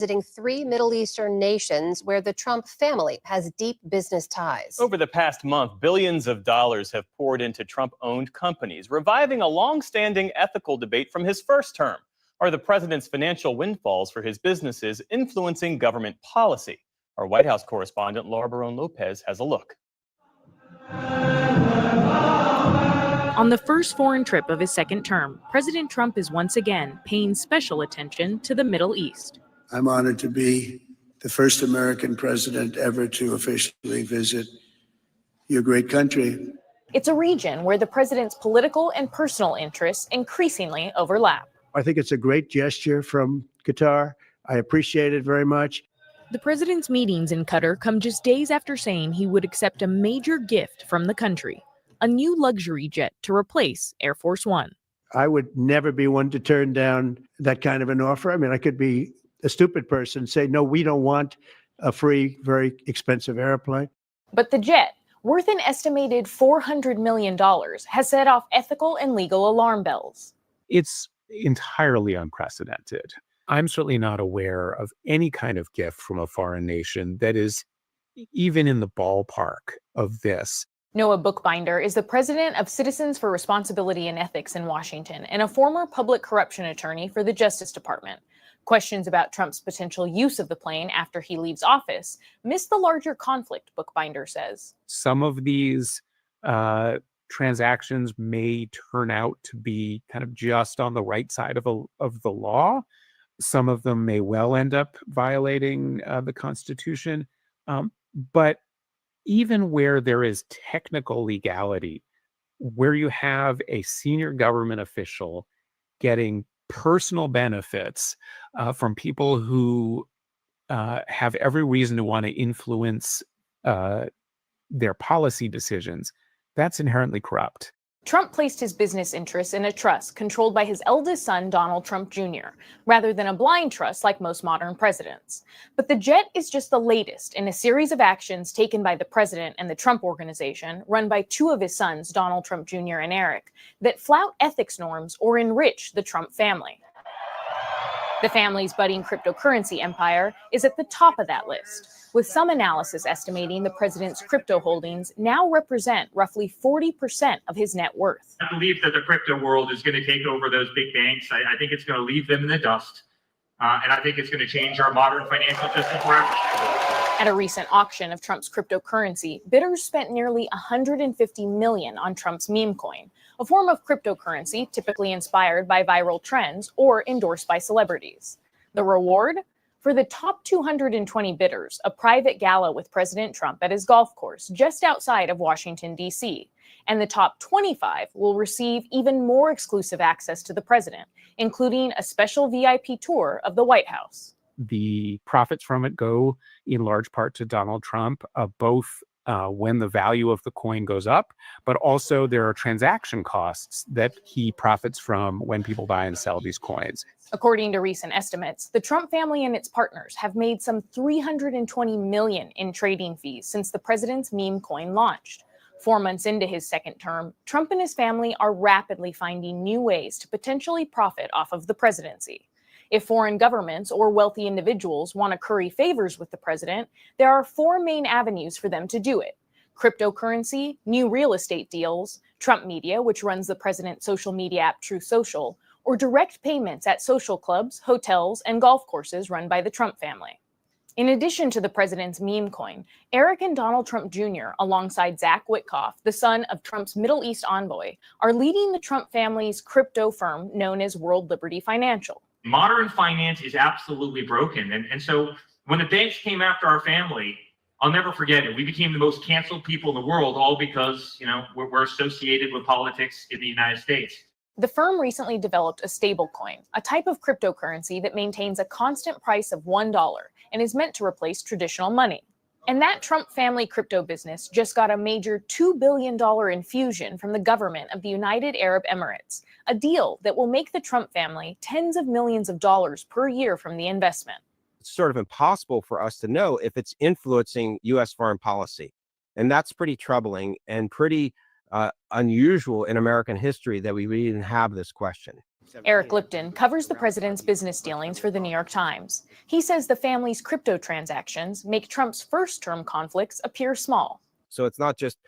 visiting 3 Middle Eastern nations where the Trump family has deep business ties. Over the past month, billions of dollars have poured into Trump-owned companies, reviving a long-standing ethical debate from his first term. Are the president's financial windfalls for his businesses influencing government policy? Our White House correspondent Laura Barone-Lopez has a look. On the first foreign trip of his second term, President Trump is once again paying special attention to the Middle East. I'm honored to be the first American president ever to officially visit your great country. It's a region where the president's political and personal interests increasingly overlap. I think it's a great gesture from Qatar. I appreciate it very much. The president's meetings in Qatar come just days after saying he would accept a major gift from the country, a new luxury jet to replace Air Force One. I would never be one to turn down that kind of an offer. I mean, I could be a stupid person, say, no, we don't want a free, very expensive airplane. But the jet, worth an estimated $400 million, has set off ethical and legal alarm bells. It's entirely unprecedented. I'm certainly not aware of any kind of gift from a foreign nation that is even in the ballpark of this. Noah Bookbinder is the president of Citizens for Responsibility and Ethics in Washington and a former public corruption attorney for the Justice Department. Questions about Trump's potential use of the plane after he leaves office miss the larger conflict, Bookbinder says. Some of these transactions may turn out to be kind of just on the right side of the law. Some of them may well end up violating the Constitution. But even where there is technical legality, where you have a senior government official getting personal benefits from people who have every reason to want to influence their policy decisions, that's inherently corrupt. Trump placed his business interests in a trust controlled by his eldest son, Donald Trump Jr., rather than a blind trust like most modern presidents. But the jet is just the latest in a series of actions taken by the president and the Trump Organization, run by two of his sons, Donald Trump Jr. and Eric, that flout ethics norms or enrich the Trump family. The family's budding cryptocurrency empire is at the top of that list, with some analysis estimating the president's crypto holdings now represent roughly 40% of his net worth. I believe that the crypto world is going to take over those big banks. I think it's going to leave them in the dust. And I think it's going to change our modern financial system forever. At a recent auction of Trump's cryptocurrency, bidders spent nearly $150 million on Trump's meme coin, a form of cryptocurrency typically inspired by viral trends or endorsed by celebrities. The reward? For the top 220 bidders, a private gala with President Trump at his golf course just outside of Washington, D.C. And the top 25 will receive even more exclusive access to the president, including a special VIP tour of the White House. The profits from it go in large part to Donald Trump, both when the value of the coin goes up, but also there are transaction costs that he profits from when people buy and sell these coins. According to recent estimates, the Trump family and its partners have made some $320 million in trading fees since the president's meme coin launched. 4 months into his second term, Trump and his family are rapidly finding new ways to potentially profit off of the presidency. If foreign governments or wealthy individuals want to curry favors with the president, there are 4 main avenues for them to do it: cryptocurrency, new real estate deals, Trump Media, which runs the president's social media app True Social, or direct payments at social clubs, hotels, and golf courses run by the Trump family. In addition to the president's meme coin, Eric and Donald Trump Jr., alongside Zach Witkoff, the son of Trump's Middle East envoy, are leading the Trump family's crypto firm known as World Liberty Financial. Modern finance is absolutely broken. And so when the banks came after our family, I'll never forget it. We became the most canceled people in the world, all because, we're associated with politics in the United States. The firm recently developed a stablecoin, a type of cryptocurrency that maintains a constant price of $1 and is meant to replace traditional money. And that Trump family crypto business just got a major $2 billion infusion from the government of the United Arab Emirates, a deal that will make the Trump family tens of millions of dollars per year from the investment. It's sort of impossible for us to know if it's influencing U.S. foreign policy. And that's pretty troubling and pretty unusual in American history that we even have this question. Eric Lipton covers the president's business dealings for the New York Times. He says the family's crypto transactions make Trump's first-term conflicts appear small. So it's not just,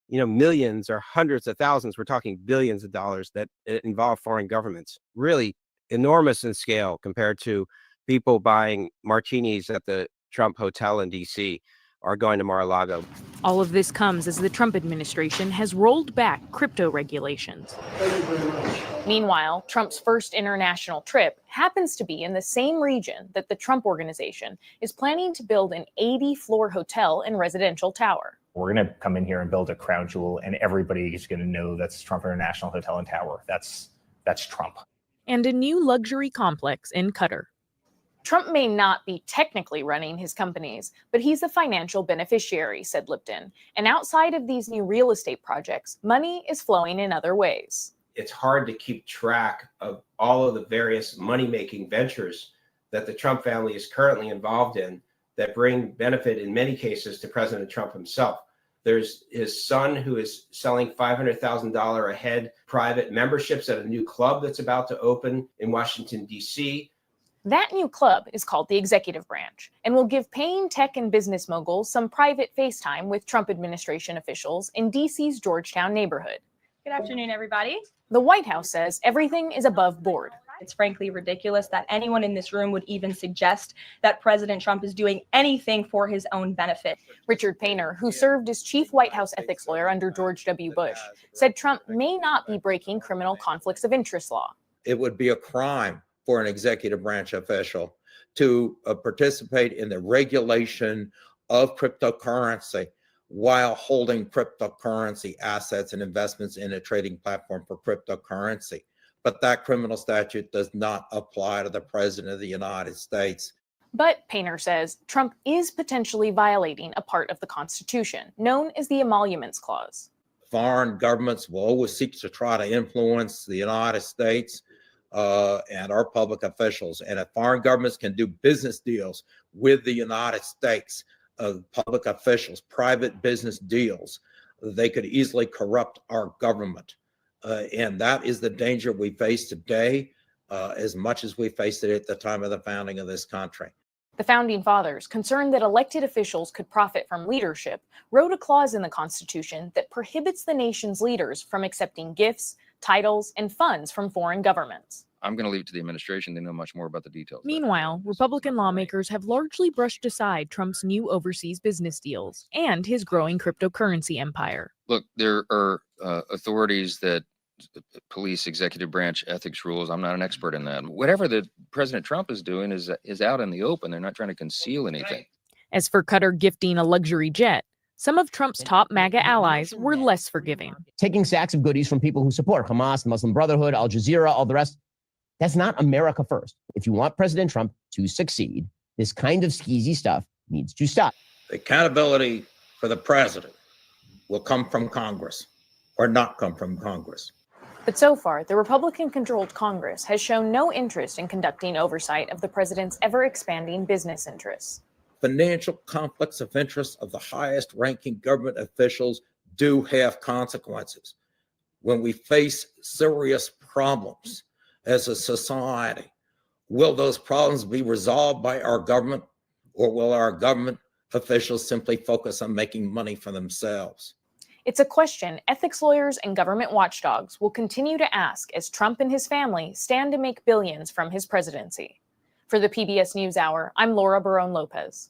millions or hundreds of thousands. We're talking billions of dollars that involve foreign governments, really enormous in scale compared to people buying martinis at the Trump Hotel in D.C. or going to Mar-a-Lago. All of this comes as the Trump administration has rolled back crypto regulations. Meanwhile, Trump's first international trip happens to be in the same region that the Trump Organization is planning to build an 80-floor hotel and residential tower. We're going to come in here and build a crown jewel, and everybody is going to know that's Trump International Hotel and Tower. That's Trump. And a new luxury complex in Qatar. Trump may not be technically running his companies, but he's the financial beneficiary, said Lipton. And outside of these new real estate projects, money is flowing in other ways. It's hard to keep track of all of the various money-making ventures that the Trump family is currently involved in that bring benefit in many cases to President Trump himself. There's his son who is selling $500,000 a head private memberships at a new club that's about to open in Washington, D.C. That new club is called the Executive Branch and will give paying tech and business moguls some private FaceTime with Trump administration officials in D.C.'s Georgetown neighborhood. Good afternoon, everybody. The White House says everything is above board. It's frankly ridiculous that anyone in this room would even suggest that President Trump is doing anything for his own benefit. Richard Painter, who served as chief White House ethics lawyer under George W. Bush, said Trump may not be breaking criminal conflicts of interest law. It would be a crime for an executive branch official to participate in the regulation of cryptocurrency while holding cryptocurrency assets and investments in a trading platform for cryptocurrency. But that criminal statute does not apply to the President of the United States. But Painter says Trump is potentially violating a part of the Constitution, known as the Emoluments Clause. Foreign governments will always seek to try to influence the United States and our public officials. And if foreign governments can do business deals with the United States, public officials, private business deals, they could easily corrupt our government. And that is the danger we face today, as much as we faced it at the time of the founding of this country. The Founding Fathers, concerned that elected officials could profit from leadership, wrote a clause in the Constitution that prohibits the nation's leaders from accepting gifts, titles, and funds from foreign governments. I'm going to leave it to the administration. They know much more about the details. Meanwhile, Republican lawmakers have largely brushed aside Trump's new overseas business deals and his growing cryptocurrency empire. Look, there are authorities that police executive branch ethics rules. I'm not an expert in that. Whatever the President Trump is doing is out in the open. They're not trying to conceal anything. As for Qatar gifting a luxury jet, some of Trump's top MAGA allies were less forgiving. Taking sacks of goodies from people who support Hamas, the Muslim Brotherhood, Al Jazeera, all the rest. That's not America first. If you want President Trump to succeed, this kind of skeezy stuff needs to stop. The accountability for the president will come from Congress or not come from Congress. But so far, the Republican-controlled Congress has shown no interest in conducting oversight of the president's ever-expanding business interests. Financial conflicts of interest of the highest-ranking government officials do have consequences. When we face serious problems as a society, will those problems be resolved by our government, or will our government officials simply focus on making money for themselves? It's a question ethics lawyers and government watchdogs will continue to ask as Trump and his family stand to make billions from his presidency. For the PBS NewsHour, I'm Laura Barone Lopez.